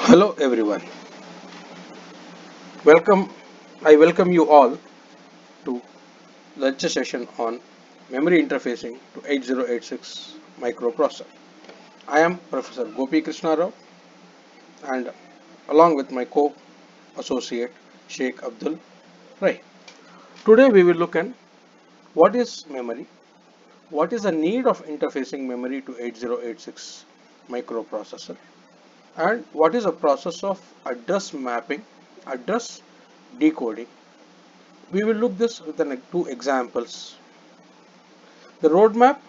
Hello everyone. Welcome. I welcome you all to lecture session on memory interfacing to 8086 microprocessor. I am Professor Gopi Krishna Rao and along with my co-associate Sheikh Abdul Rai. Today we will look at what is memory, what is the need of interfacing memory to 8086 microprocessor, and what is a process of address mapping, address decoding. We will look this with two examples. The roadmap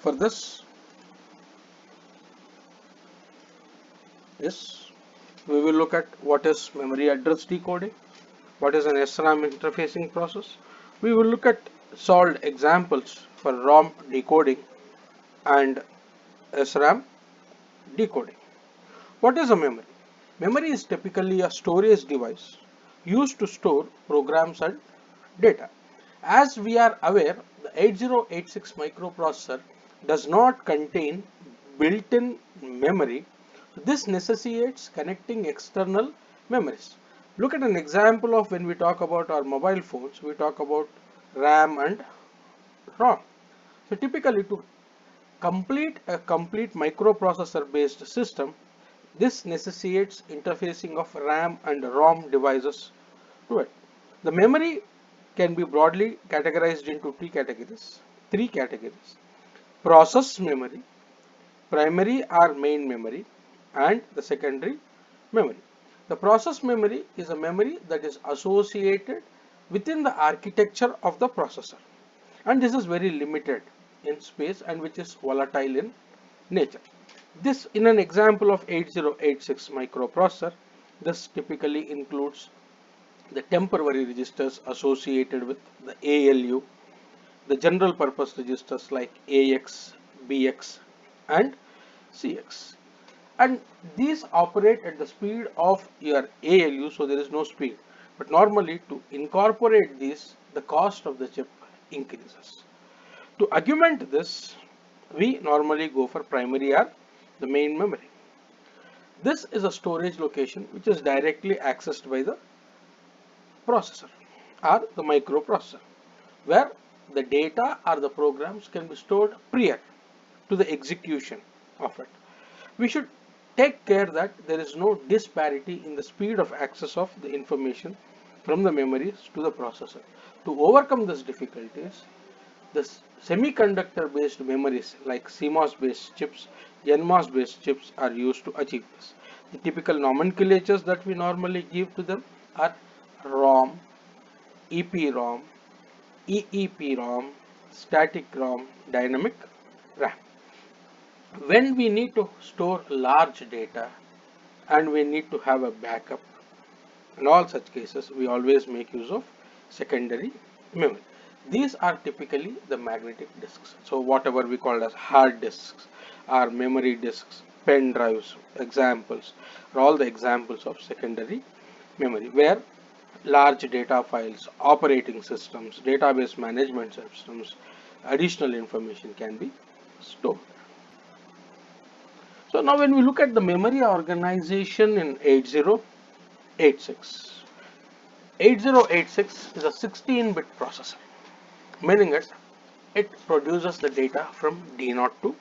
for this is we will look at what is memory address decoding, what is an SRAM interfacing process. We will look at solved examples for ROM decoding and SRAM decoding. What is a memory? Memory is typically a storage device used to store programs and data. As we are aware, the 8086 microprocessor does not contain built-in memory. This necessitates connecting external memories. Look at an example of when we talk about our mobile phones, we talk about RAM and ROM. So typically to complete a complete microprocessor based system, this necessitates interfacing of RAM and ROM devices to it. The memory can be broadly categorized into three categories: process memory, primary or main memory, and the secondary memory. The process memory is a memory that is associated within the architecture of the processor, and this is very limited in space and which is volatile in nature. This in an example of 8086 microprocessor, this typically includes the temporary registers associated with the ALU, the general purpose registers like AX, BX and CX. And these operate at the speed of your ALU, so there is no speed. But normally to incorporate these, the cost of the chip increases. To augment this, we normally go for primary or the main memory. This is a storage location which is directly accessed by the processor or the microprocessor, where the data or the programs can be stored prior to the execution of it. We should take care that there is no disparity in the speed of access of the information from the memories to the processor. To overcome these difficulties, the semiconductor based memories like CMOS based chips, NMOS based chips are used to achieve this. The typical nomenclatures that we normally give to them are ROM, EPROM, EEPROM, static ROM, dynamic RAM. When we need to store large data and we need to have a backup, in all such cases we always make use of secondary memory. These are typically the magnetic disks. So whatever we call as hard disks or memory disks, pen drives, examples are all the examples of secondary memory, where large data files, operating systems, database management systems, additional information can be stored. So now when we look at the memory organization in 8086, 8086 is a 16-bit processor, meaning it produces the data from D0 to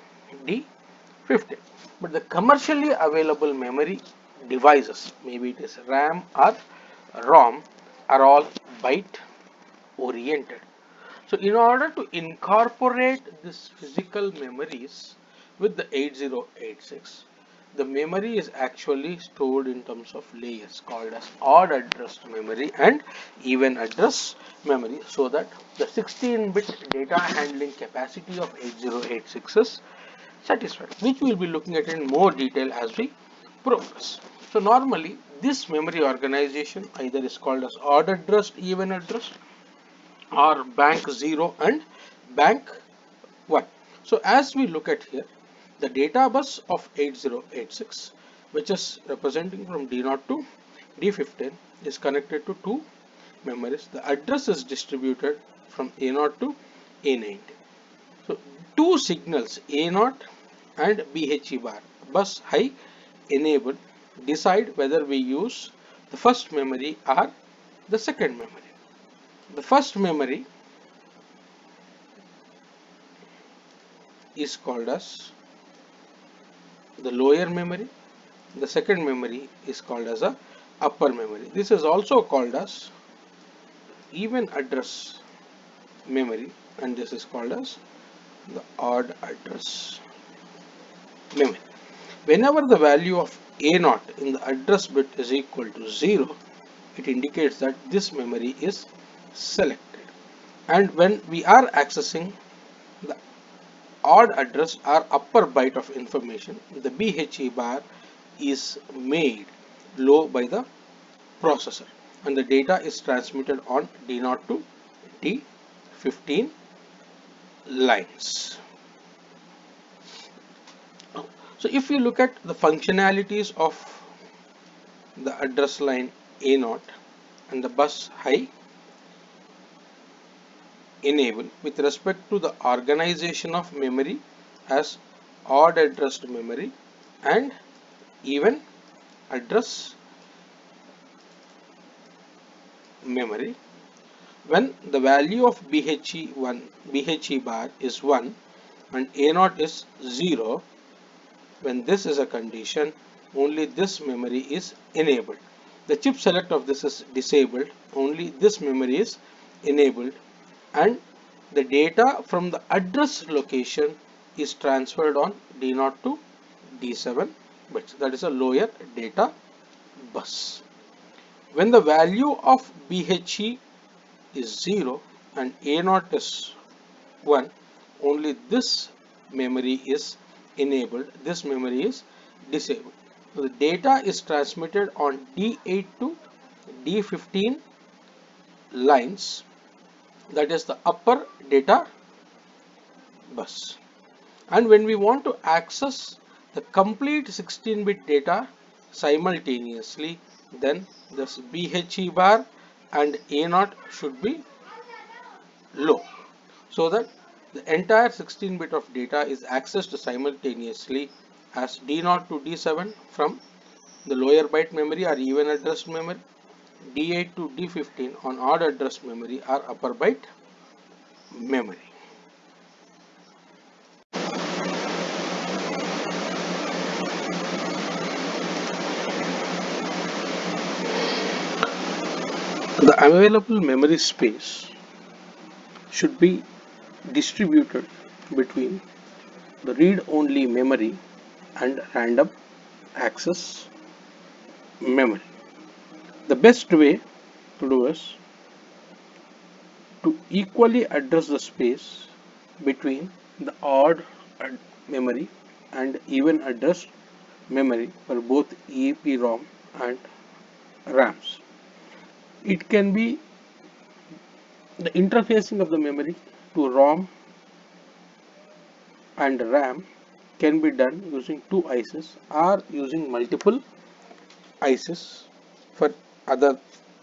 D15. But the commercially available memory devices, maybe it is RAM or ROM, are all byte oriented. So in order to incorporate these physical memories with the 8086, the memory is actually stored in terms of layers called as odd addressed memory and even address memory, so that the 16-bit data handling capacity of 8086 is satisfied, which we will be looking at in more detail as we progress. So normally this memory organization either is called as odd addressed, even addressed, or bank 0 and bank 1. So as we look at here, the data bus of 8086, which is representing from D0 to D15, is connected to two memories. The address is distributed from A0 to A90. So two signals A0 and BHE bar, bus high, enable decide whether we use the first memory or the second memory. The first memory is called as the lower memory. The second memory is called as a upper memory. This is also called as even address memory, and this is called as the odd address memory. Whenever the value of A0 in the address bit is equal to 0, it indicates that this memory is selected. And when we are accessing the odd address or upper byte of information, the BHE bar is made low by the processor and the data is transmitted on D0 to D15 lines. So if you look at the functionalities of the address line A0 and the bus high enable with respect to the organization of memory as odd addressed memory and even address memory, when the value of BHE bar is 1 and A0 is 0, when this is a condition, only this memory is enabled. The chip select of this is disabled, only this memory is enabled, and the data from the address location is transferred on D0 to D7 bits. That is a lower data bus. When the value of BHE is 0 and A0 is 1, only this memory is enabled, this memory is disabled. So the data is transmitted on D8 to D15 lines, that is the upper data bus. And when we want to access the complete 16-bit data simultaneously, then this BHE bar and A0 should be low, so that the entire 16-bit of data is accessed simultaneously as D0 to D7 from the lower byte memory or even addressed memory, D8 to D15 on odd addressed memory or upper byte memory. The available memory space should be distributed between the read-only memory and random access memory. The best way to do is to equally address the space between the odd memory and even addressed memory for both EEPROM and RAMs. It can be the interfacing of the memory to ROM and RAM can be done using two ICs or using multiple ICs for other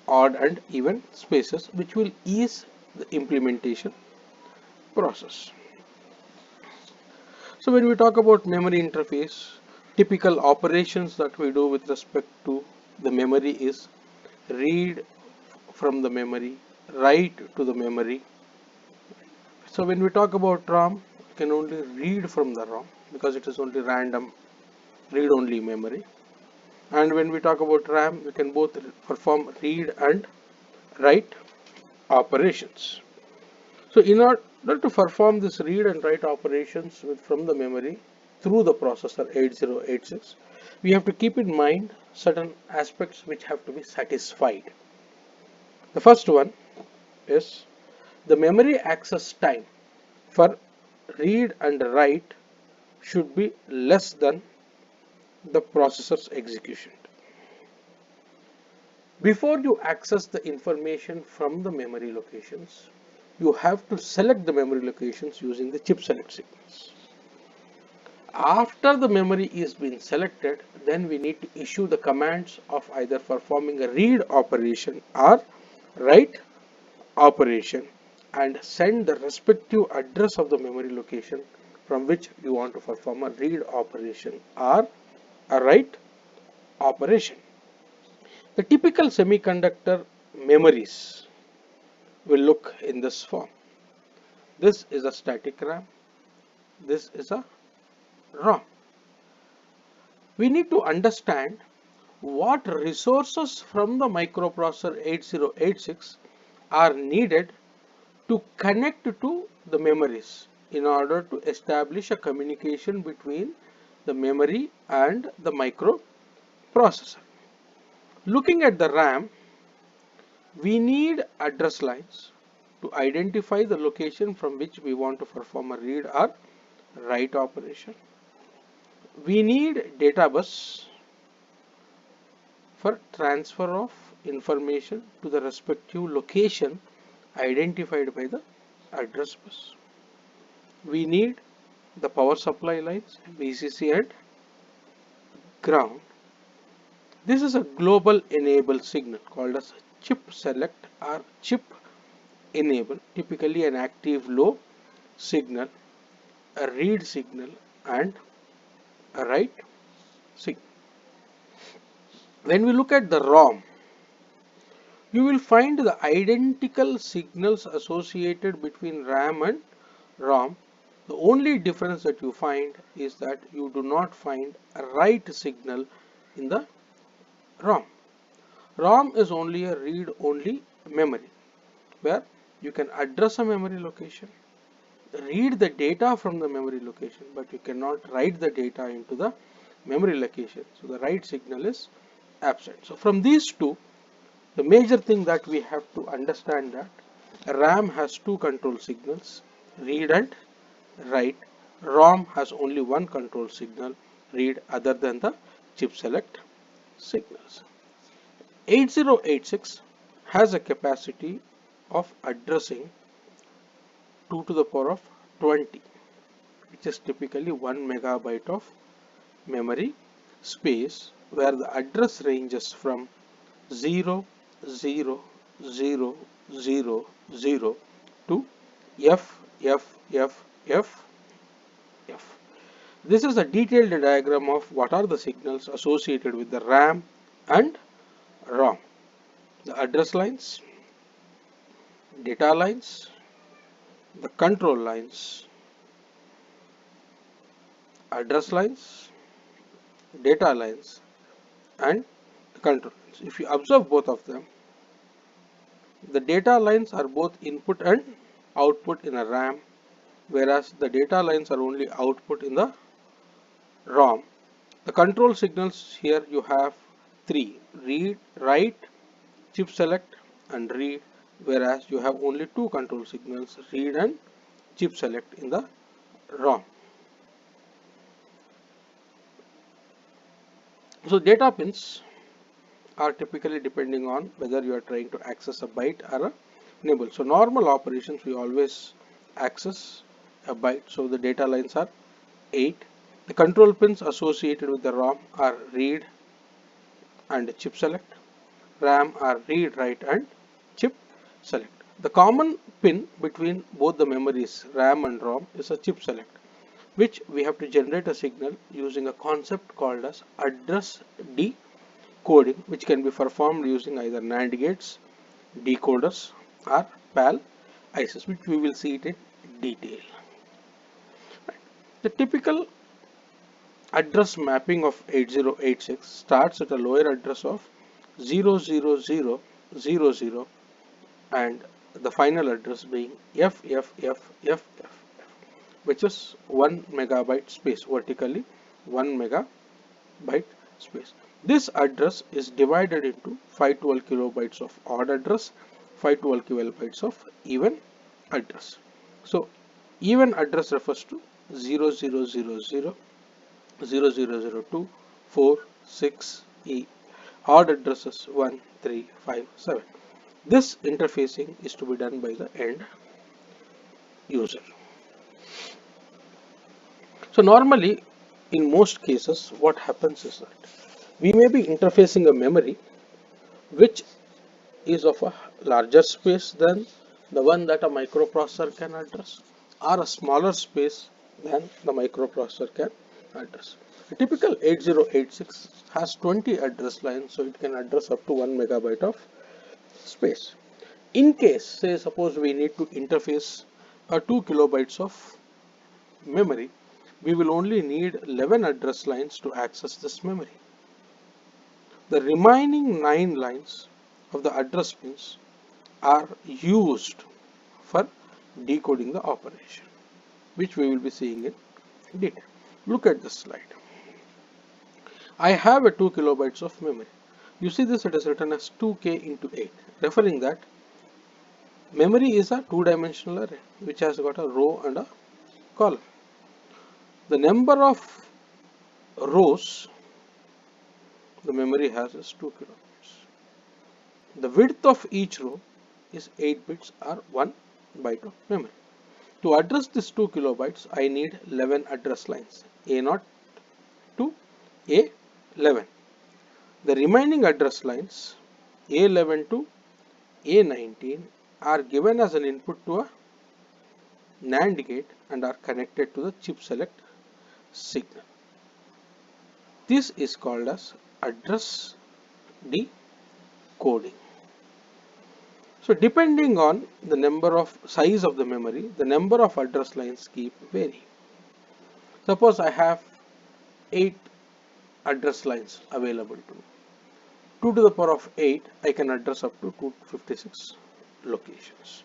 odd and even spaces, which will ease the implementation process. So when we talk about memory interface, typical operations that we do with respect to the memory is read from the memory, write to the memory. So when we talk about ROM, we can only read from the ROM because it is only random read-only memory. And when we talk about RAM, we can both perform read and write operations. So in order to perform this read and write operations from the memory through the processor 8086, we have to keep in mind certain aspects which have to be satisfied. The first one is the memory access time for read and write should be less than the processor's execution. Before you access the information from the memory locations, you have to select the memory locations using the chip select signals. After the memory is been selected, then we need to issue the commands of either performing a read operation or write operation and send the respective address of the memory location from which you want to perform a read operation or a write operation. The typical semiconductor memories will look in this form. This is a static RAM. This is a ROM. We need to understand what resources from the microprocessor 8086 are needed to connect to the memories in order to establish a communication between the memory and the microprocessor. Looking at the RAM, we need address lines to identify the location from which we want to perform a read or write operation. We need data bus for transfer of information to the respective location identified by the address bus. We need the power supply lines VCC and ground. This is a global enable signal called as chip select or chip enable, typically an active low signal, a read signal and a write signal. When we look at the ROM, you will find the identical signals associated between RAM and ROM. The only difference that you find is that you do not find a write signal in the ROM. ROM is only a read-only memory where you can address a memory location, read the data from the memory location, but you cannot write the data into the memory location. So the write signal is absent. So from these two, the major thing that we have to understand that a RAM has two control signals, read and write. ROM has only one control signal, read, other than the chip select signals. 8086 has a capacity of addressing 2 to the power of 20, which is typically 1 megabyte of memory space, where the address ranges from 0, 0, 0, 0, 0 to F, F, F, F, F. This is a detailed diagram of what are the signals associated with the RAM and ROM. The address lines, data lines, the control lines, address lines, data lines and the control lines. If you observe both of them, the data lines are both input and output in a RAM, whereas the data lines are only output in the ROM. The control signals here you have three: read, write, chip select and read, whereas you have only two control signals, read and chip select in the ROM. So data pins are typically depending on whether you are trying to access a byte or a nibble. So normal operations we always access a byte, so the data lines are 8. The control pins associated with the ROM are read and chip select. RAM are read, write and chip select. The common pin between both the memories RAM and ROM is a chip select, which we have to generate a signal using a concept called as address decoding, which can be performed using either NAND gates, decoders or PAL ICs, which we will see it in detail. The typical address mapping of 8086 starts at a lower address of 00000 and the final address being FFFFF, which is 1 megabyte space, vertically 1 megabyte space. This address is divided into 512 kilobytes of odd address, 512 kilobytes of even address. So even address refers to 0000, 0002, 4, 6, E. Odd addresses 1, 3, 5, 7. This interfacing is to be done by the end user. So normally, in most cases, what happens is that we may be interfacing a memory which is of a larger space than the one that a microprocessor can address, or a smaller space than the microprocessor can address. A typical 8086 has 20 address lines, so it can address up to 1 megabyte of space. In case, say suppose we need to interface a 2 kilobytes of memory, we will only need 11 address lines to access this memory. The remaining 9 lines of the address pins are used for decoding the operation, which we will be seeing in detail. Look at this slide. I have a 2 kilobytes of memory. You see this, it is written as 2k into 8, referring that memory is a two-dimensional array which has got a row and a column. The number of rows the memory has is 2 kilobytes. The width of each row is 8 bits or 1 byte of memory. To address this 2 kilobytes, I need 11 address lines, A0 to A11. The remaining address lines, A11 to A19, are given as an input to a NAND gate and are connected to the chip select signal. This is called as address decoding. So depending on the number of size of the memory, the number of address lines keep varying. Suppose I have 8 address lines available to me. 2 to the power of 8, I can address up to 256 locations.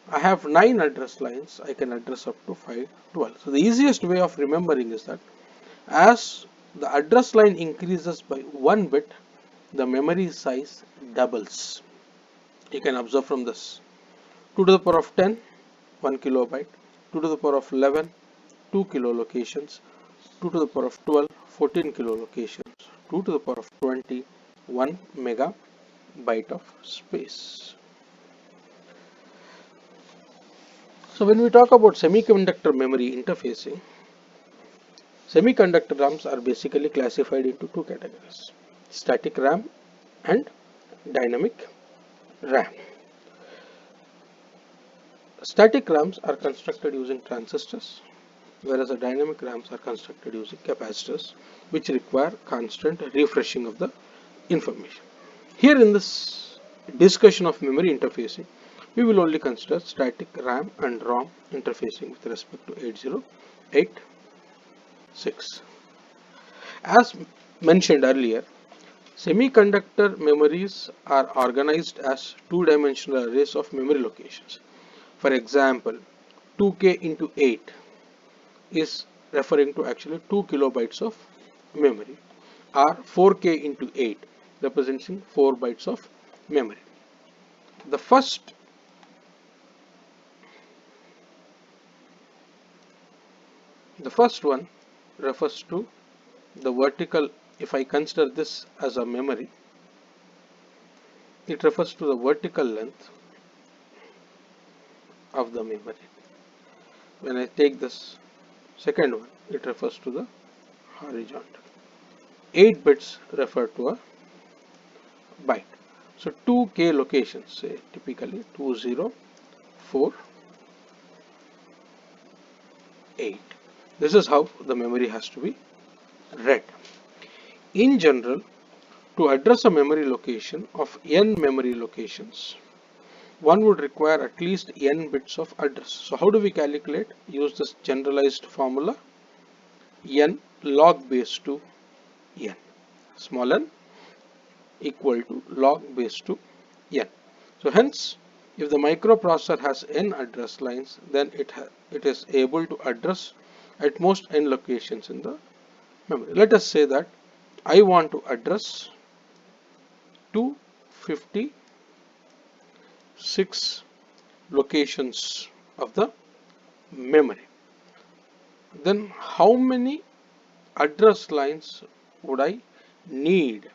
I have 9 address lines, I can address up to 512. So the easiest way of remembering is that as the address line increases by 1 bit, the memory size doubles. You can observe from this. 2 to the power of 10, 1 kilobyte. 2 to the power of 11, 2 kilo locations. 2 to the power of 12, 14 kilo locations. 2 to the power of 20, 1 megabyte of space. So when we talk about semiconductor memory interfacing, semiconductor ROMs are basically classified into two categories: static RAM and dynamic RAM. Static RAMs are constructed using transistors, whereas the dynamic RAMs are constructed using capacitors, which require constant refreshing of the information. Here in this discussion of memory interfacing, we will only consider static RAM and ROM interfacing with respect to 8086. As mentioned earlier, semiconductor memories are organized as two-dimensional arrays of memory locations. For example, 2k into 8 is referring to actually 2 kilobytes of memory, or 4k into 8 representing 4 bytes of memory. The first one refers to the vertical. If I consider this as a memory, it refers to the vertical length of the memory. When I take this second one, it refers to the horizontal. 8 bits refer to a byte. So 2k locations, say typically 2048. This is how the memory has to be read. In general, to address a memory location of n memory locations, one would require at least n bits of address. So how do we calculate? Use this generalized formula: n log base to n, small n equal to log base to n. So hence, if the microprocessor has n address lines, then it is able to address at most n locations in the memory. Let us say that I want to address 256 locations of the memory. Then how many address lines would I need?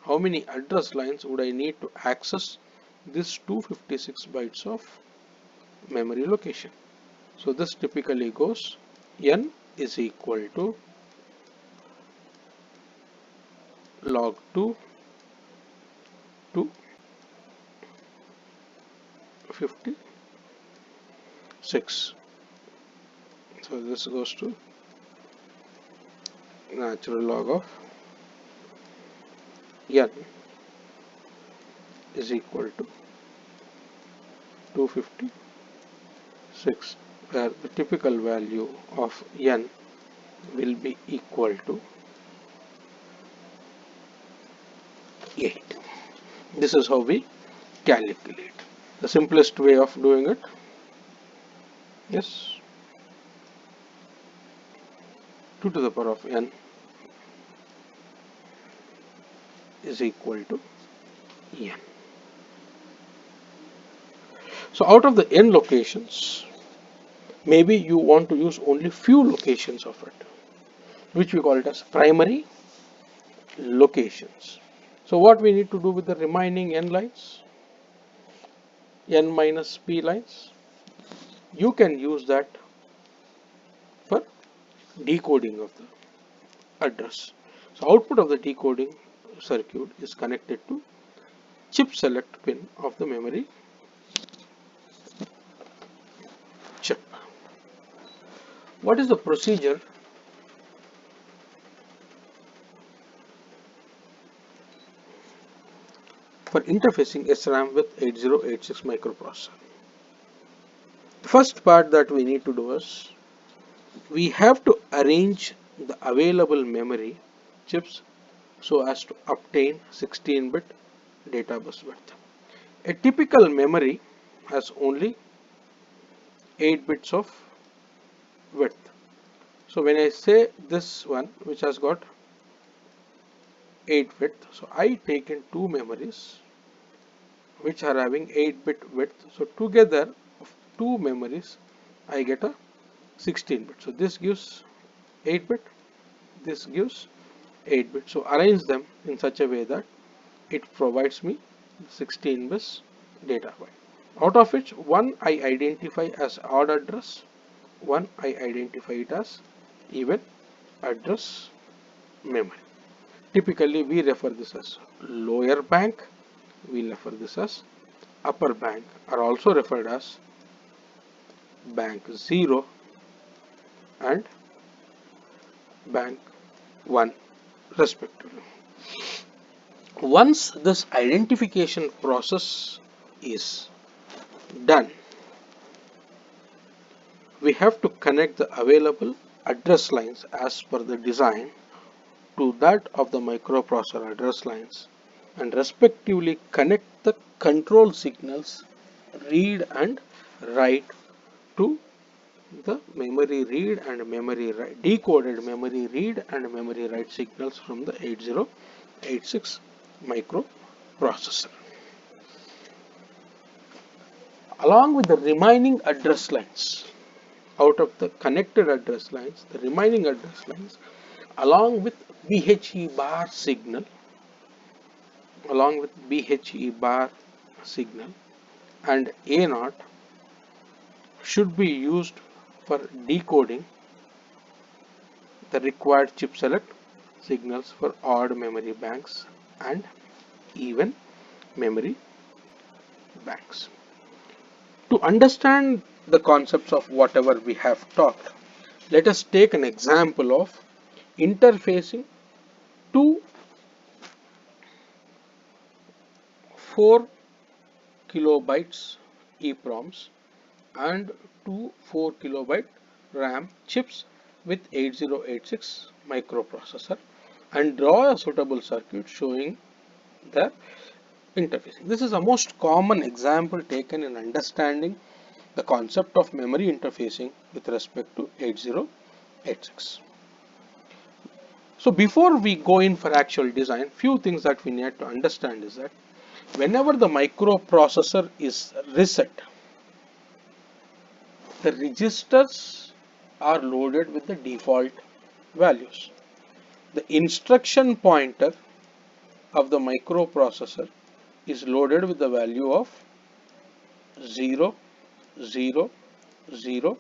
How many address lines would I need to access this 256 bytes of memory location? So this typically goes n is equal to log 2 to 56. So this goes to natural log of n is equal to 256, where the typical value of n will be equal to 8. This is how we calculate. The simplest way of doing it is 2 to the power of n is equal to n. So out of the n locations, maybe you want to use only few locations of it, which we call it as primary locations. So what we need to do with the remaining n lines, n minus p lines, you can use that for decoding of the address. So output of the decoding circuit is connected to chip select pin of the memory chip. What is the procedure for interfacing SRAM with 8086 microprocessor? The first part that we need to do is we have to arrange the available memory chips so as to obtain 16-bit data bus width. A typical memory has only 8 bits of width. So when I say this one which has got 8 width, so I take in two memories which are having 8-bit width. So together of two memories I get a 16-bit. So this gives 8-bit, this gives 8-bit. So arrange them in such a way that it provides me 16-bit data byte. Out of which one I identify as odd address, one I identify it as even address memory. Typically we refer this as lower bank, we refer this as upper bank, are also referred as bank 0 and bank 1 respectively. Once this identification process is done, we have to connect the available address lines as per the design to that of the microprocessor address lines and respectively connect the control signals read and write to the memory read and memory write, decoded memory read and memory write signals from the 8086 microprocessor. Along with the remaining address lines, out of the connected address lines, the remaining address lines, along with BHE bar signal, and A0 should be used for decoding the required chip select signals for odd memory banks and even memory banks. To understand the concepts of whatever we have talked, let us take an example of interfacing two 4 kilobytes EPROMs and two 4 kilobyte RAM chips with 8086 microprocessor and draw a suitable circuit showing the interfacing. This is a most common example taken in understanding the concept of memory interfacing with respect to 8086. So before we go in for actual design, few things that we need to understand is that whenever the microprocessor is reset, the registers are loaded with the default values. The instruction pointer of the microprocessor is loaded with the value of 0, 0, 0,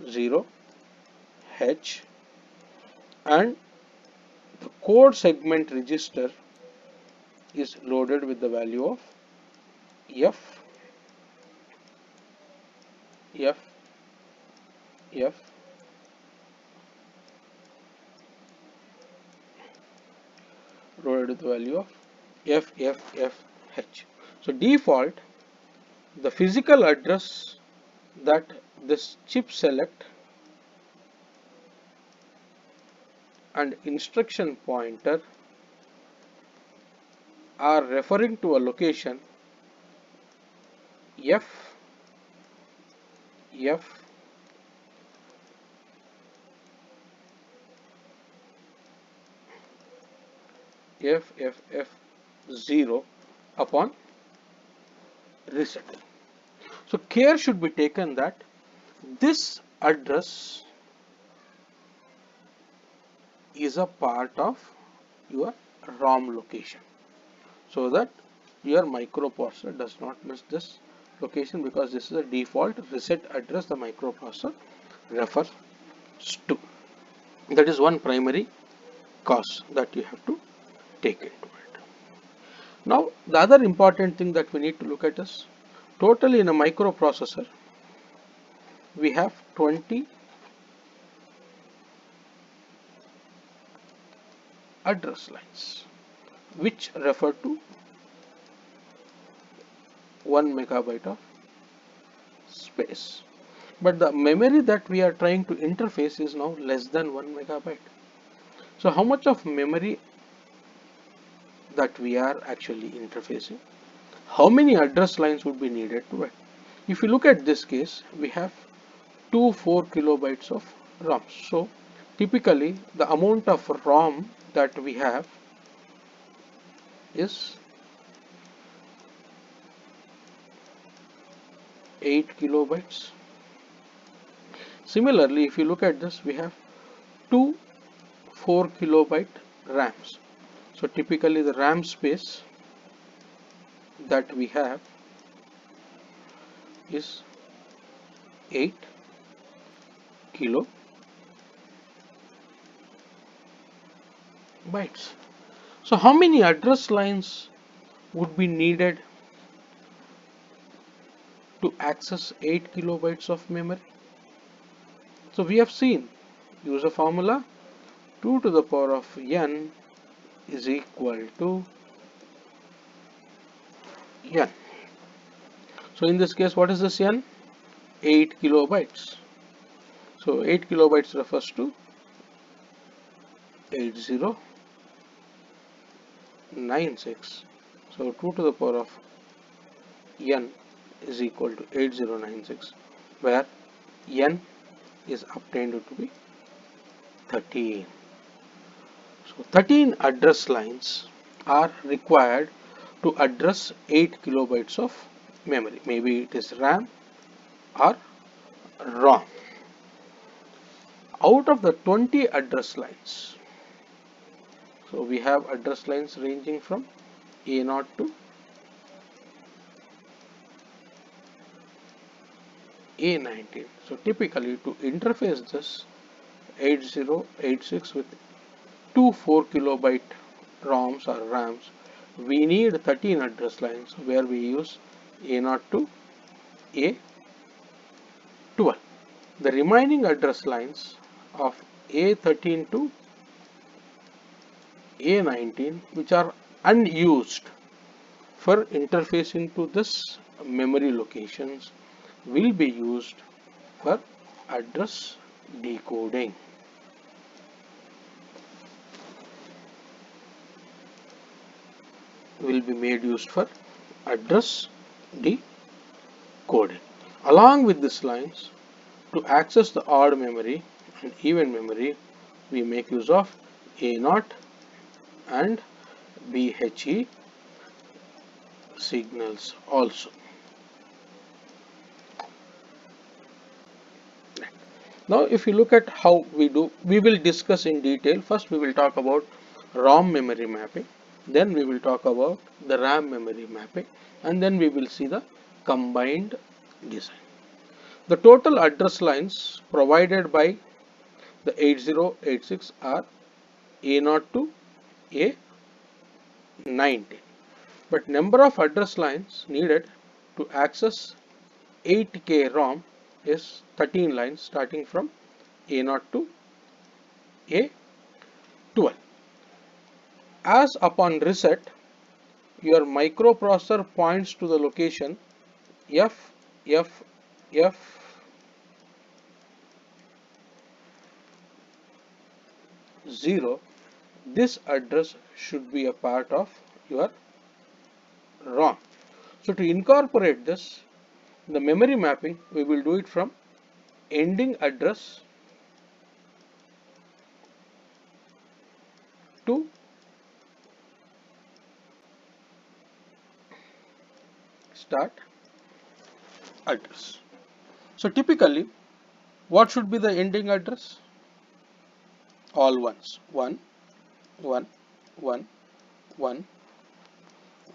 0, H, and the code segment register is loaded with the value of F, F, F, loaded with the value of FFFH. So default, the physical address that this chip select and instruction pointer are referring to a location F, F, FFF0 upon resetting. So care should be taken that this address is a part of your ROM location, so that your microprocessor does not miss this location, because this is a default reset address the microprocessor refers to. That is one primary cause that you have to take into it. Now the other important thing that we need to look at is, totally in a microprocessor we have 20 address lines which refer to 1 megabyte of space, but the memory that we are trying to interface is now less than 1 megabyte. So how much of memory that we are actually interfacing, how many address lines would be needed to it? If you look at this case, we have 4 kilobytes of ROM. So typically the amount of ROM that we have is 8 kilobytes. Similarly, if you look at this, we have 4 kilobyte RAMs. So typically the RAM space that we have is 8 kilobytes. So how many address lines would be needed to access 8 kilobytes of memory? So we have seen, use a formula, 2 to the power of n is equal to n. So in this case, what is this n? 8 kilobytes. So 8 kilobytes refers to 8096. So 2 to the power of n is equal to 8096, where n is obtained to be 13. So 13 address lines are required to address 8 kilobytes of memory. Maybe it is RAM or ROM. Out of the 20 address lines, so we have address lines ranging from A0 to A19. So typically to interface this 8086 with 4 kilobyte ROMs or RAMs, we need 13 address lines, where we use A0 to A12. The remaining address lines of A13 to A19, which are unused for interfacing to this memory locations, will be used for address decoding. Will be made used for address decoding. Along with these lines, to access the odd memory and even memory, we make use of A0 and BHE signals also. Now if you look at how we do, we will discuss in detail. First we will talk about ROM memory mapping, then we will talk about the RAM memory mapping, and then we will see the combined design. The total address lines provided by the 8086 are A0 to A19, but number of address lines needed to access 8K ROM is 13 lines, starting from A0 to A12. As upon reset, your microprocessor points to the location F F F 0, this address should be a part of your ROM. So to incorporate this, the memory mapping, we will do it from ending address to start address. So typically, what should be the ending address? All ones. 1, 1, 1, 1,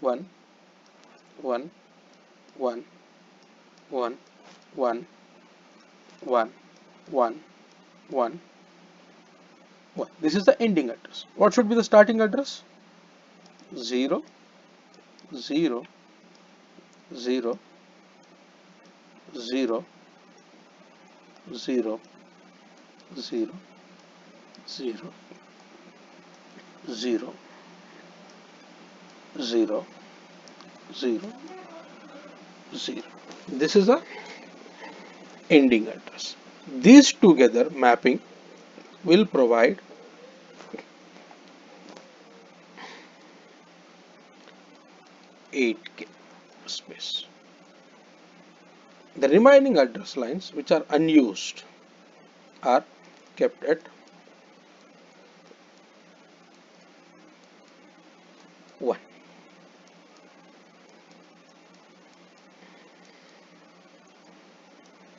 1, 1, 1, 1, 1, 1, 1, 1, 1. This is the ending address. What should be the starting address? 0, 0, 0, 0, 0, 0, 0, 0, 0, 0, 0. This is the ending address. These together mapping will provide 8K space. The remaining address lines which are unused are kept at 1.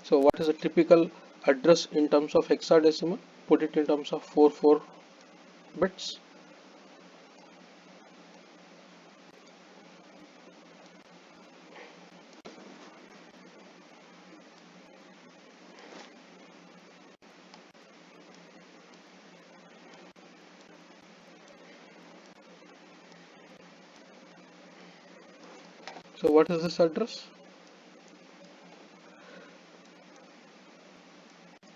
So what is a typical address in terms of hexadecimal? Put it in terms of 4 bits. So what is this address?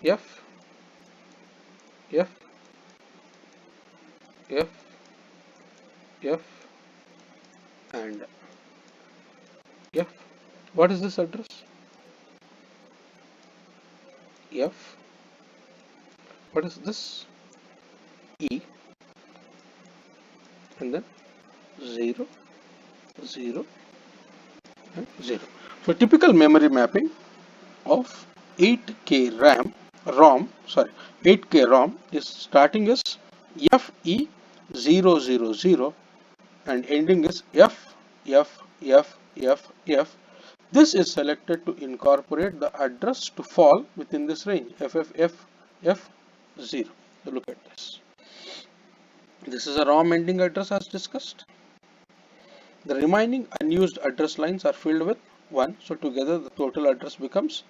F, F, F, F, and F. What is this address? F. What is this? E, and then 0, 0, and 0. So typical memory mapping of 8K ROM, 8K ROM is starting as FE000 and ending is FFFFF. This is selected to incorporate the address to fall within this range FFFF0. So look at this. This is a ROM ending address as discussed. The remaining unused address lines are filled with 1. So together the total address becomes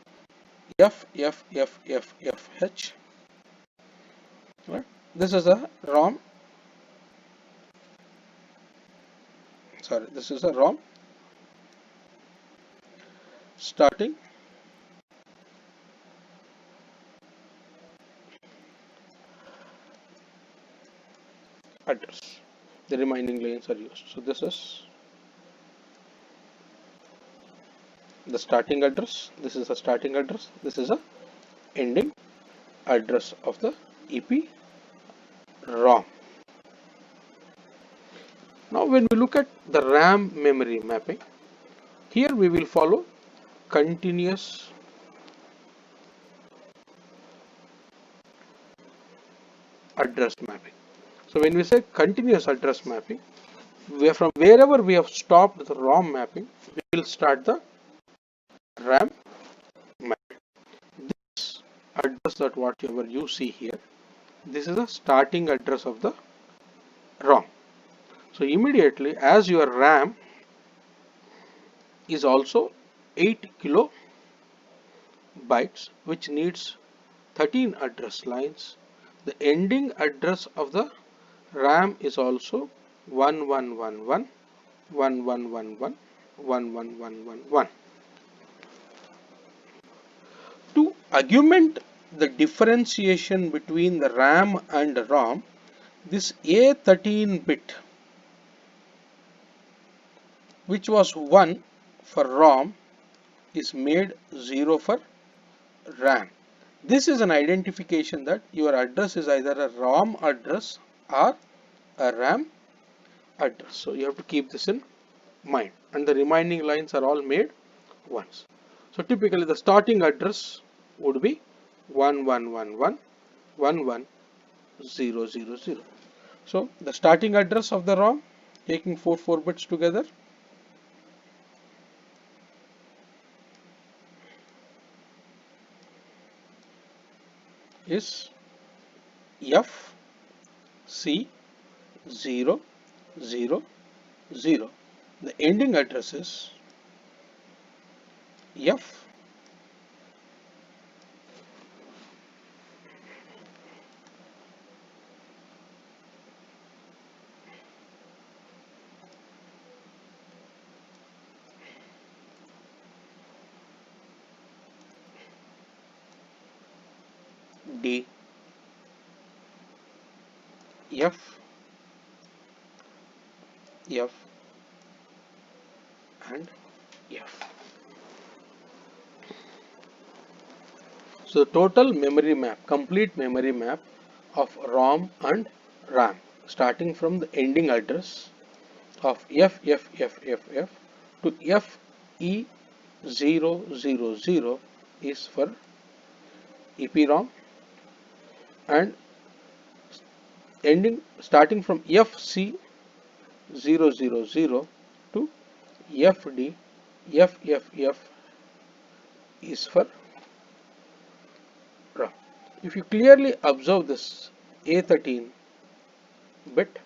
FFFFFH. Right? This is a ROM. This is a ROM starting address. The remaining lines are used. So this is the starting address. This is a starting address. This is a ending address of the EPROM. Now when we look at the RAM memory mapping, here we will follow continuous address mapping. So when we say continuous address mapping, from wherever we have stopped the ROM mapping, we will start the RAM mapping. This address, that whatever you see here, this is the starting address of the ROM. So immediately, as your RAM is also 8 kilobytes, which needs 13 address lines, the ending address of the RAM is also 1111 1111 1111. To augment the differentiation between the RAM and ROM, this A13 bit which was 1 for ROM is made 0 for RAM. This is an identification that your address is either a ROM address or a RAM address. So you have to keep this in mind, and the remaining lines are all made ones. So typically the starting address would be 1111111000. So the starting address of the ROM, taking 4 bits together, is FC000. The ending address is FD, F, F, and F. So total memory map, complete memory map of ROM and RAM, starting from the ending address of FFFFF to FE000 is for EPROM, and ending starting from FC000 to FDFFF is for ROM. If you clearly observe this A13 bit,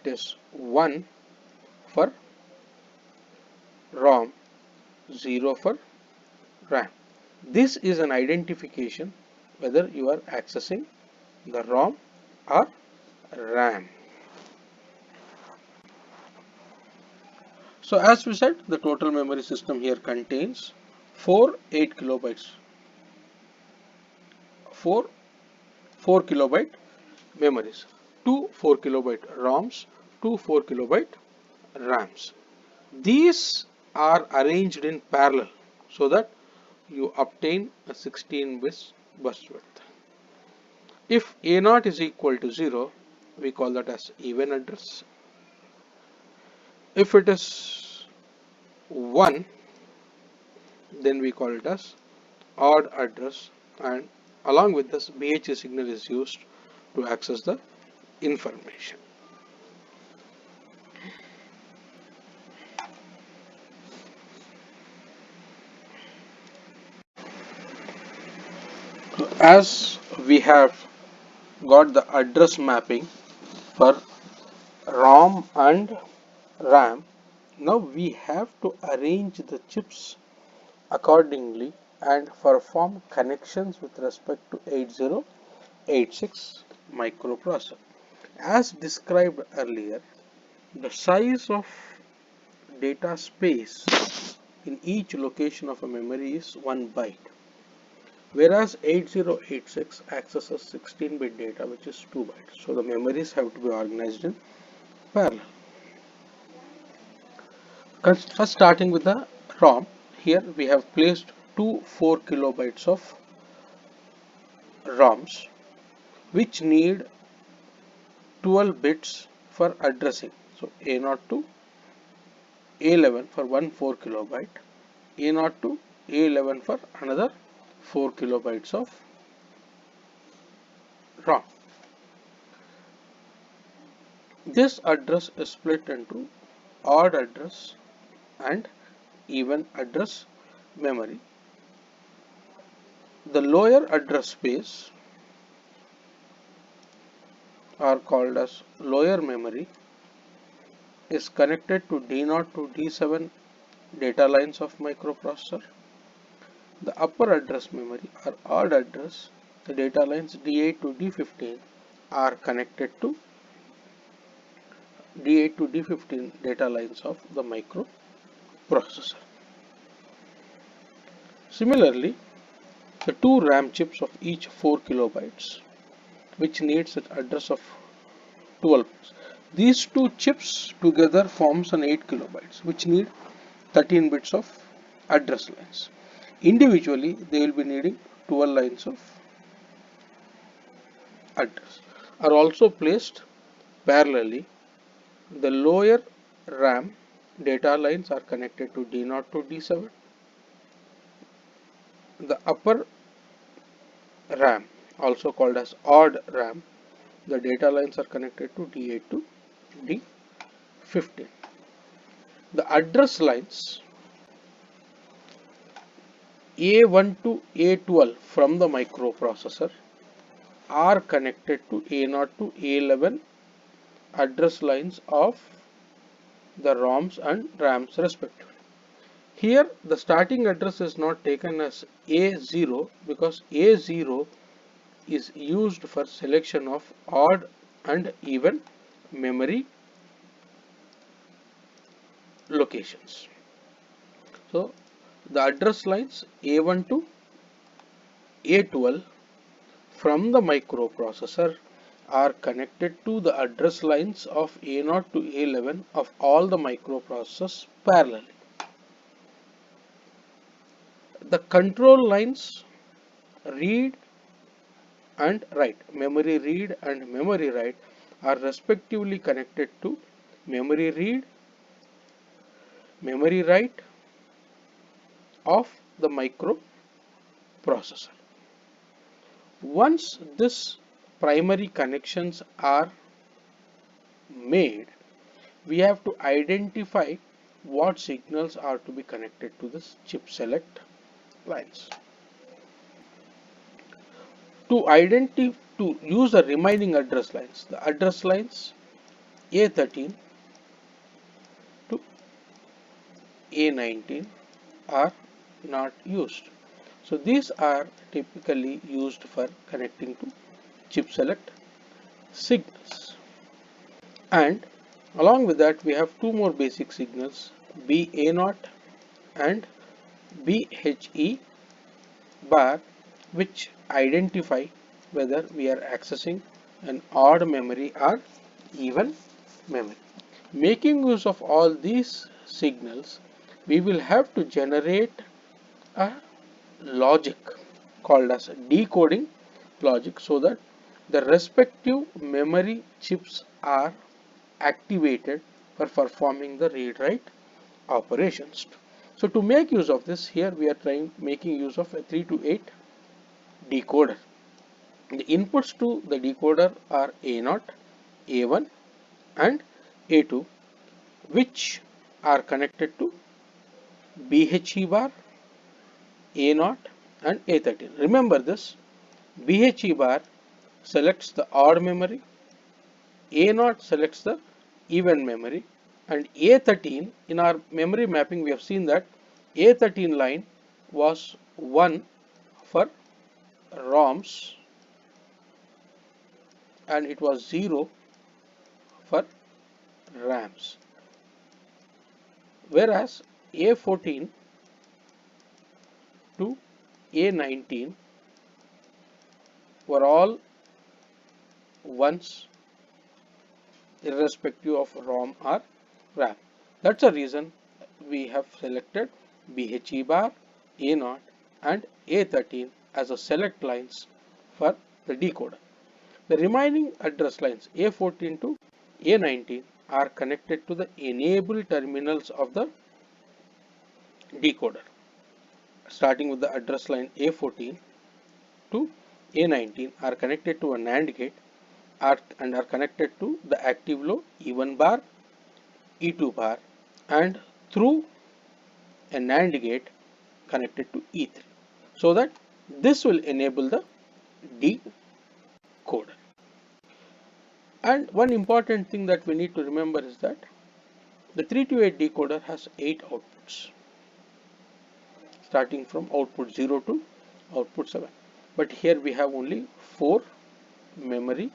it is 1 for ROM, 0 for RAM. This is an identification whether you are accessing the ROM or RAM. So as we said, the total memory system here contains 4 8 kilobytes, 4 kilobyte memories, 2 4 kilobyte ROMs, 2 4 kilobyte RAMs. These are arranged in parallel so that you obtain a 16 bit bus width. If A0 is equal to 0, we call that as even address. If it is 1, then we call it as odd address, and along with this BHE signal is used to access the information. As we have got the address mapping for ROM and RAM, now we have to arrange the chips accordingly and perform connections with respect to 8086 microprocessor. As described earlier, the size of data space in each location of a memory is 1 byte, whereas 8086 accesses 16-bit data, which is 2 bytes. So the memories have to be organized in parallel. First, starting with the ROM, here we have placed two 4 kilobytes of ROMs, which need 12 bits for addressing. So A0 to A11 for one 4 kilobyte, A0 to A11 for another 4 kilobytes of ROM. This address is split into odd address and even address memory. The lower address space are called as lower memory, is connected to D0 to D7 data lines of microprocessor. The upper address memory or odd address, the data lines D8 to D15 are connected to D8 to D15 data lines of the microprocessor. Similarly, the two RAM chips of each 4 kilobytes, which needs an address of 12, These two chips together forms an 8 kilobytes which need 13 bits of address lines. Individually they will be needing 12 lines of address. Are also placed parallelly. The lower RAM data lines are connected to D0 to D7. The upper RAM, also called as odd RAM, the data lines are connected to D8 to D15. The address lines A1 to A12 from the microprocessor are connected to A0 to A11 address lines of the ROMs and RAMs respectively. Here the starting address is not taken as A0 because A0 is used for selection of odd and even memory locations. So the address lines A1 to A12 from the microprocessor are connected to the address lines of A0 to A11 of all the microprocessors parallelly. The control lines read and write, memory read and memory write, are respectively connected to memory read, memory write of the microprocessor. Once these primary connections are made, we have to identify what signals are to be connected to this chip select lines. To use the remaining address lines, the address lines A13 to A19 are not used. So these are typically used for connecting to chip select signals. And along with that we have two more basic signals, BA0 and BHE bar, which identify whether we are accessing an odd memory or even memory. Making use of all these signals, we will have to generate a logic called as decoding logic so that the respective memory chips are activated for performing the read-write operations. So to make use of this, here we are making use of a 3 to 8 decoder. The inputs to the decoder are A0, A1 and A2, which are connected to BHE bar, A0 and A13. Remember this, BHE bar selects the odd memory, A0 selects the even memory, and A13, in our memory mapping we have seen that A13 line was 1 for ROMs and it was 0 for RAMs, whereas A14 to A19 were all ones irrespective of ROM or RAM. That's the reason we have selected BHE bar, A0 and A13 as a select lines for the decoder. The remaining address lines A14 to A19 are connected to the enable terminals of the decoder. Starting with the address line A14 to A19 are connected to a NAND gate and are connected to the active low E1 bar, E2 bar and through a NAND gate connected to E3, so that this will enable the decoder. And one important thing that we need to remember is that the 3 to 8 decoder has 8 outputs, starting from output 0 to output 7. But here we have only 4 memory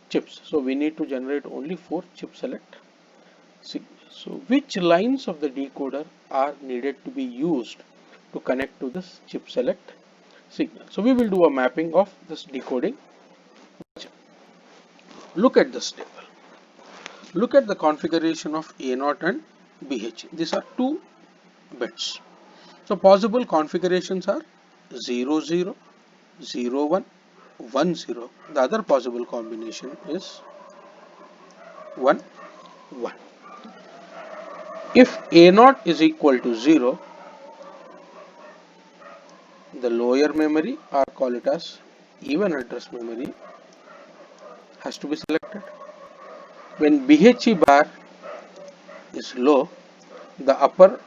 chips. So we need to generate only 4 chip select signals. So which lines of the decoder are needed to be used to connect to this chip select signal? So we will do a mapping of this decoding. Look at this table. Look at the configuration of A0 and BH. These are 2 bits. So possible configurations are 0 0, 0 1, 1 0. The other possible combination is 1 1. If A0 is equal to 0, the lower memory, or call it as even address memory, has to be selected. When BHE bar is low, the upper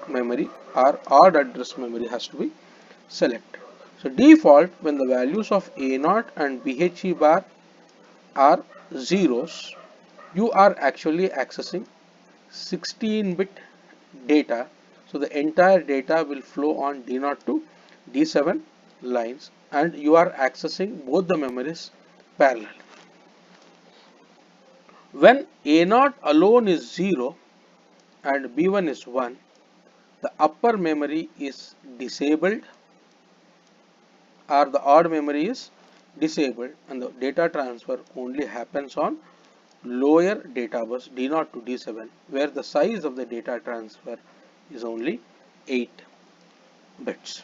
memory or odd address memory has to be selected. So default, when the values of A0 and BHE bar are zeros, you are actually accessing 16-bit data. So the entire data will flow on D0 to D7 lines, and you are accessing both the memories parallel. When A0 alone is 0 and B1 is 1, the upper memory is disabled, or the odd memory is disabled, and the data transfer only happens on lower data bus D0 to D7, where the size of the data transfer is only 8 bits.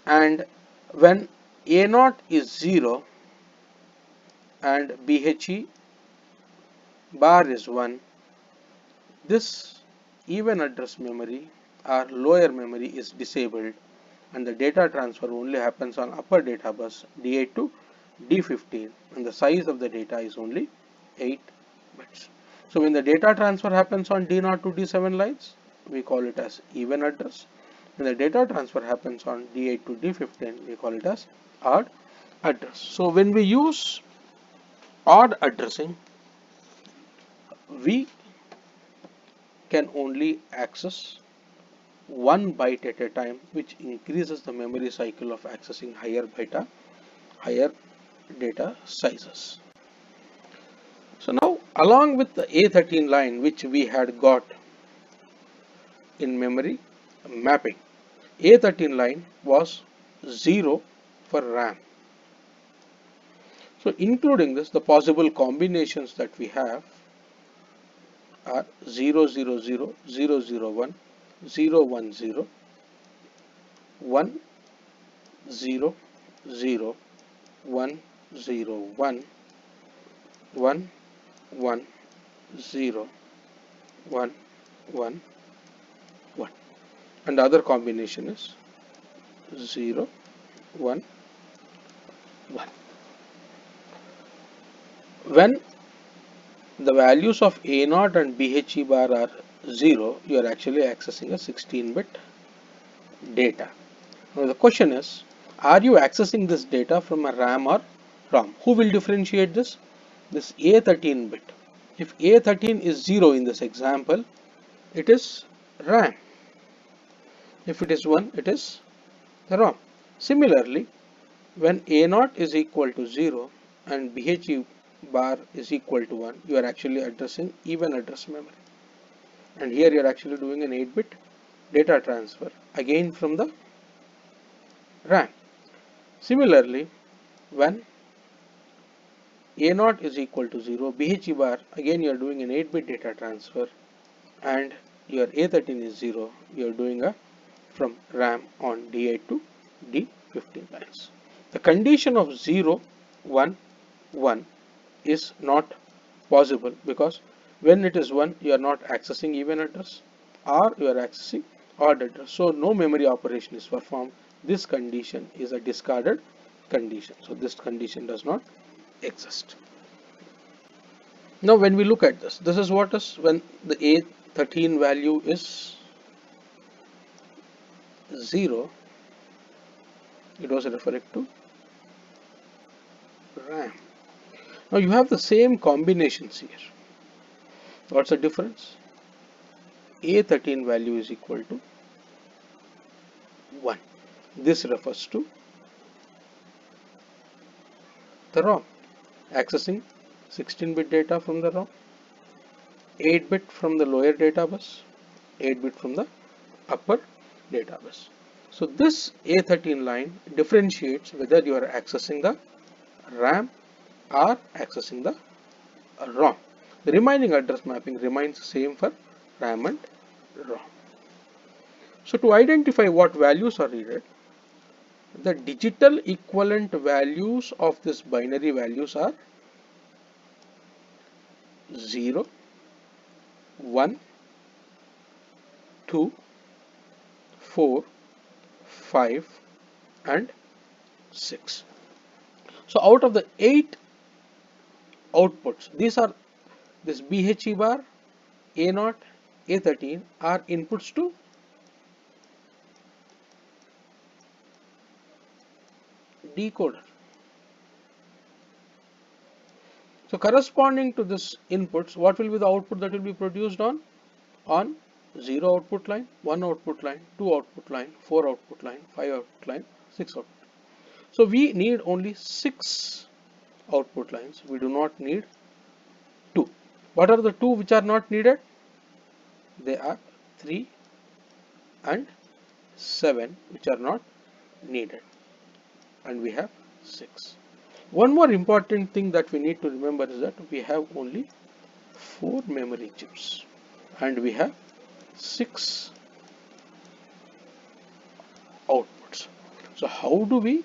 And when A0 is 0 and BHE bar is 1, this even address memory or lower memory is disabled, and the data transfer only happens on upper data bus D8 to D15, and the size of the data is only 8 bits. So when the data transfer happens on D0 to D7 lines, we call it as even address. When the data transfer happens on D8 to D15, we call it as odd address. So when we use odd addressing, we can only access 1 byte at a time, which increases the memory cycle of accessing higher data sizes. So now, along with the A13 line, which we had got in memory mapping, A13 line was 0 for RAM. So including this, the possible combinations that we have are 0 0 0, 0 0 1, 0 1 0, 1 0 0, 1 0 1, 1 1 0, 1 1 1, and the other combination is 0 1 1. When the values of A0 and BHE bar are 0, you are actually accessing a 16-bit data. Now the question is, are you accessing this data from a RAM or ROM? Who will differentiate this? This A13 bit. If A13 is 0 in this example, it is RAM. If it is 1, it is the ROM. Similarly, when A0 is equal to 0 and BHE bar is equal to 1, you are actually addressing even address memory. And here you are actually doing an 8-bit data transfer, again from the RAM. Similarly, when A0 is equal to 0, BHE bar, again you are doing an 8-bit data transfer, and your A13 is 0, you are doing a from RAM on D8 to D15 lines. The condition of 0, 1, 1 is not possible, because when it is 1, you are not accessing even address, or you are accessing odd address. So no memory operation is performed. This condition is a discarded condition. So this condition does not exist. Now when we look at this, this is what is when the A13 value is 0, it was referring to RAM. Now you have the same combinations here. What's the difference? A13 value is equal to 1. This refers to the ROM, accessing 16-bit data from the ROM, 8-bit from the lower data bus, 8-bit from the upper data bus. So this A13 line differentiates whether you are accessing the RAM or accessing the ROM. The remaining address mapping remains same for RAM and ROM. So to identify what values are needed, the digital equivalent values of this binary values are 0, 1, 2, 4, 5 and 6. So out of the 8 outputs, this BHE bar, A0, A13 are inputs to decoder. So corresponding to this inputs, what will be the output that will be produced on 0 output line, 1 output line, 2 output line, 4 output line, 5 output line, 6 output. So we need only 6 output lines. We do not need 2. What are the 2 which are not needed? They are 3 and 7 which are not needed, and we have 6. One more important thing that we need to remember is that we have only 4 memory chips and we have 6 outputs. So how do we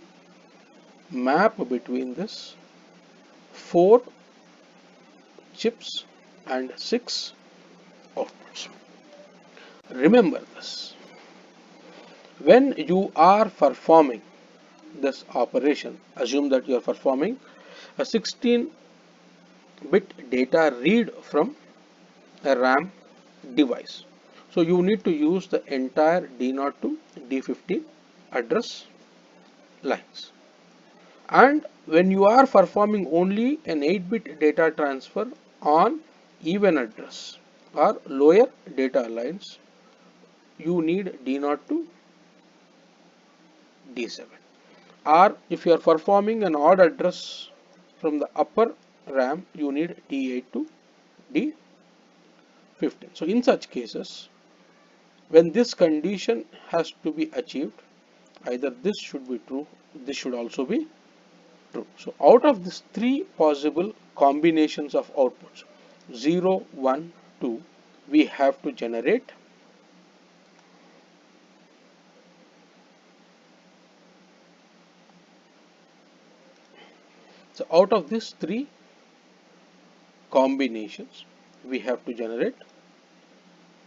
map between this 4 chips and 6 outputs? Remember this. When you are performing this operation, assume that you are performing a 16-bit data read from a RAM device. So you need to use the entire D0 to D15 address lines. And when you are performing only an 8-bit data transfer on even address or lower data lines, you need D0 to D7. Or if you are performing an odd address from the upper RAM, you need D8 to D15. So in such cases, when this condition has to be achieved, either this should be true, this should also be true. So out of these 3 possible combinations of outputs, 0, 1, 2, we have to generate So out of these 3 combinations, we have to generate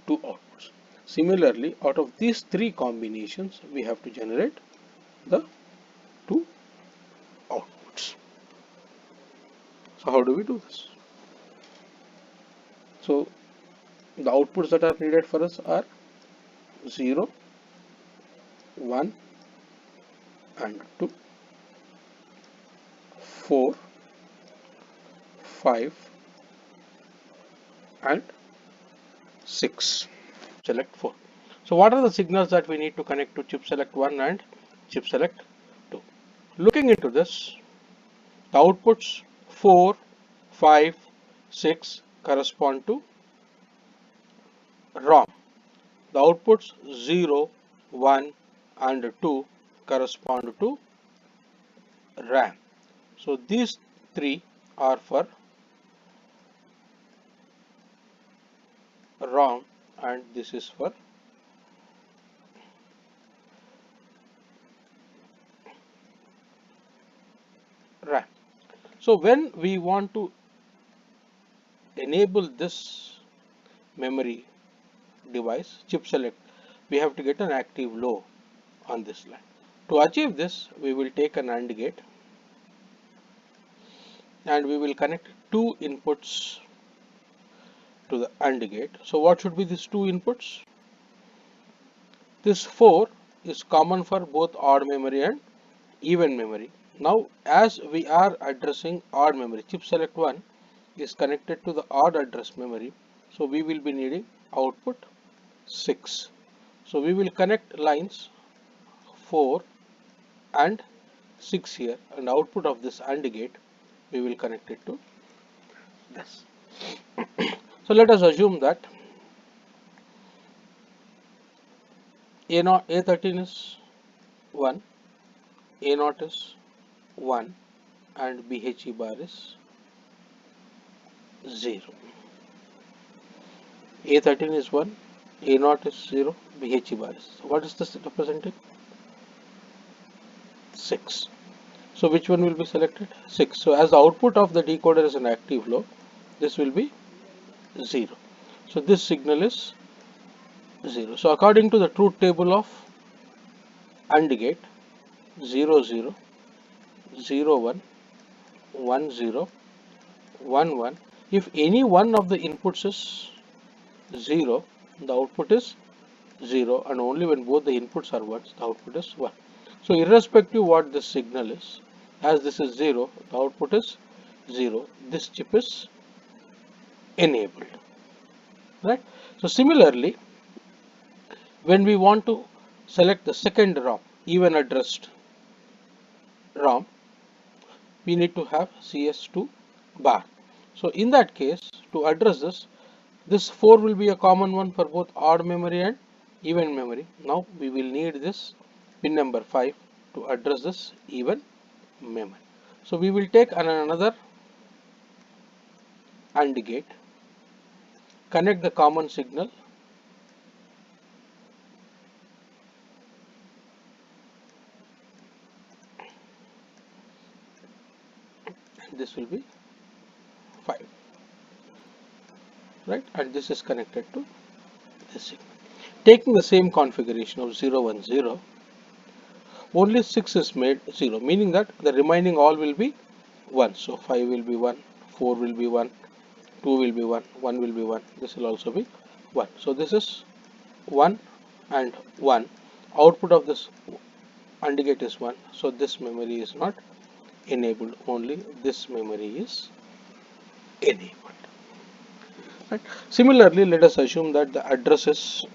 2 outputs. Similarly, out of these 3 combinations, we have to generate the 2 outputs. So how do we do this? So the outputs that are needed for us are 0, 1 and 2, 4, 5 and 6. Select 4. So what are the signals that we need to connect to chip select 1 and chip select 2? Looking into this, the outputs 4, 5, 6 correspond to ROM. The outputs 0, 1 and 2 correspond to RAM. So these 3 are for ROM and this is for RAM. So when we want to enable this memory device chip select, we have to get an active low on this line. To achieve this, we will take an AND gate and we will connect 2 inputs to the AND gate. So what should be these 2 inputs? This 4 is common for both odd memory and even memory. Now as we are addressing odd memory, chip select 1 is connected to the odd address memory. So we will be needing output 6. So we will connect lines 4 and 6 here, and output of this AND gate we will connect it to this. So let us assume that A13 is 1, A0 is 1 and BHE bar is 0. A13 is 1, A0 is 0, BHE bar is. So what is this representing? 6. So which one will be selected? 6. So as the output of the decoder is an active low, this will be 0. So this signal is 0. So according to the truth table of AND gate, 0 0, 0 1, 1 0, 1 1. If any one of the inputs is 0, the output is 0, and only when both the inputs are 1, the output is 1. So irrespective what this signal is, as this is 0, the output is 0. This chip is enabled. Right? So similarly, when we want to select the second ROM, even addressed ROM, we need to have CS2 bar. So in that case, to address this 4 will be a common one for both odd memory and even memory. Now we will need this pin number 5 to address this even memory. So we will take another AND gate, connect the common signal, and this will be 5, right? And this is connected to this signal. Taking the same configuration of 0 1 0, only 6 is made 0, meaning that the remaining all will be 1. So 5 will be 1, 4 will be 1, 2 will be 1, 1 will be 1, this will also be 1. So this is 1 and 1. Output of this AND gate is 1. So this memory is not enabled, only this memory is enabled. Right. Similarly, let us assume that the address is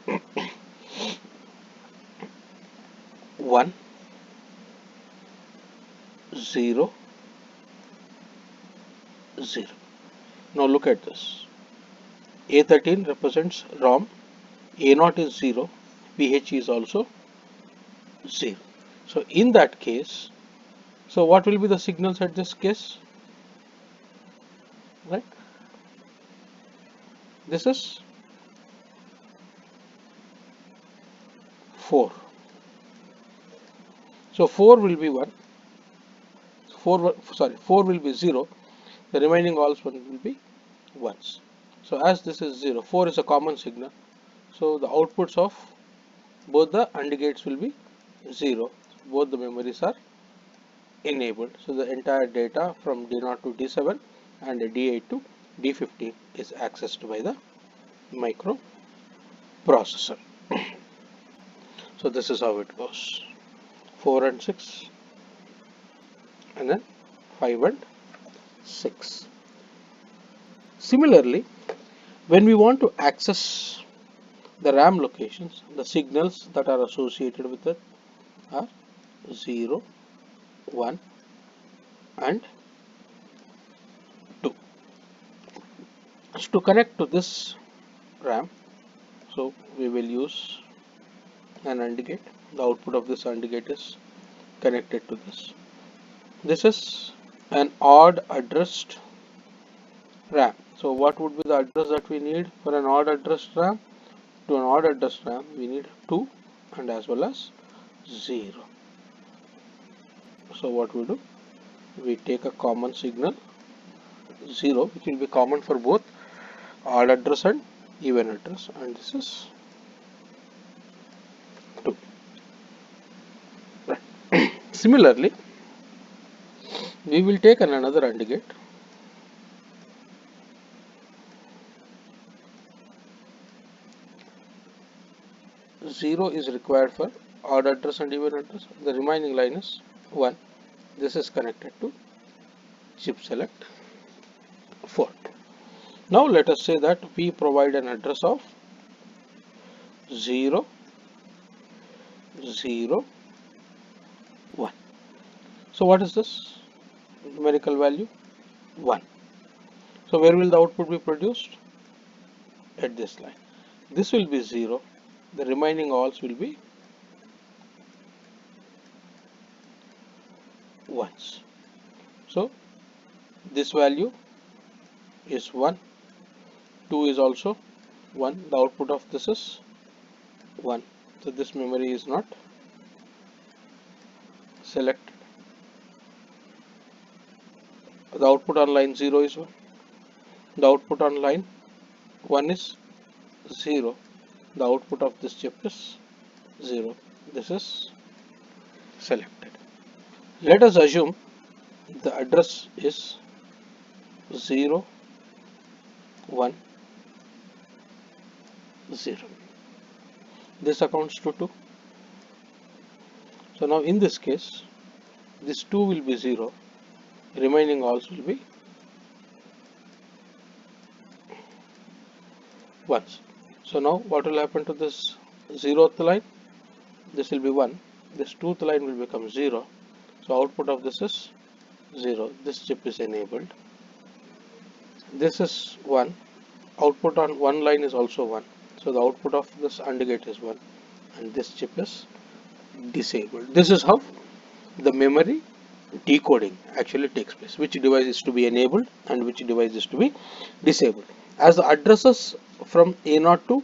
1 0 0. Now look at this. A13 represents ROM, A0 is 0, PHE is also 0. So in that case, so what will be the signals at this case? Right? This is 4. So 4 will be 1. 4 will be 0. The remaining all will be 1s. So as this is 0, 4 is a common signal. So the outputs of both the AND gates will be 0. Both the memories are enabled. So the entire data from D0 to D7 and D8 to D15 is accessed by the microprocessor. So this is how it goes. 4 and 6, and then 5 and 6. Similarly, when we want to access the RAM locations, the signals that are associated with it are 0, 1 and 2. So to connect to this RAM, so we will use an AND gate. The output of this AND gate is connected to this. This is an odd addressed RAM. So what would be the address that we need for an odd addressed RAM? To an odd addressed RAM, we need 2 and as well as 0. So what we do? We take a common signal 0, which will be common for both odd address and even address, and this is 2. Right. Similarly, we will take another AND gate. Zero is required for odd address and even address. The remaining line is 1. This is connected to chip select 4. Now let us say that we provide an address of 0 0 1. So what is this numerical value? 1. So where will the output be produced? At this line. This will be 0. The remaining alls will be 1s. So this value is 1, 2 is also 1. The output of this is 1. So this memory is not selected. The output on line 0 is 1. The output on line 1 is 0. The output of this chip is 0. This is selected. Let us assume the address is 0, 1, 0. This accounts to 2. So now in this case, this 2 will be 0, remaining alls will be 1s. So now what will happen to this 0th line? This will be 1. This 2th line will become 0. So output of this is 0. This chip is enabled. This is 1. Output on one line is also 1. So the output of this AND gate is 1. And this chip is disabled. This is how the memory decoding actually takes place. Which device is to be enabled and which device is to be disabled. As the addresses from A0 to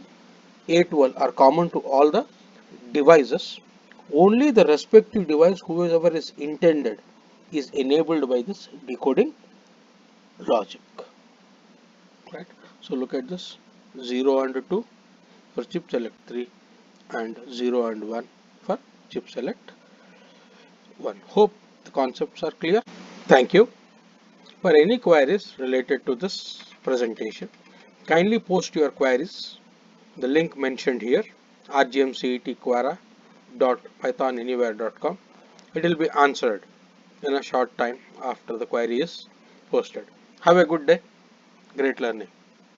A12 are common to all the devices, only the respective device, whoever is intended, is enabled by this decoding logic. Right? So look at this: 0 and 2 for chip select 3 and 0 and 1 for chip select 1. Hope the concepts are clear. Thank you. For any queries related to this presentation, kindly post your queries. The link mentioned here, rgmcetquara.pythonanywhere.com. It will be answered in a short time after the query is posted. Have a good day. Great learning.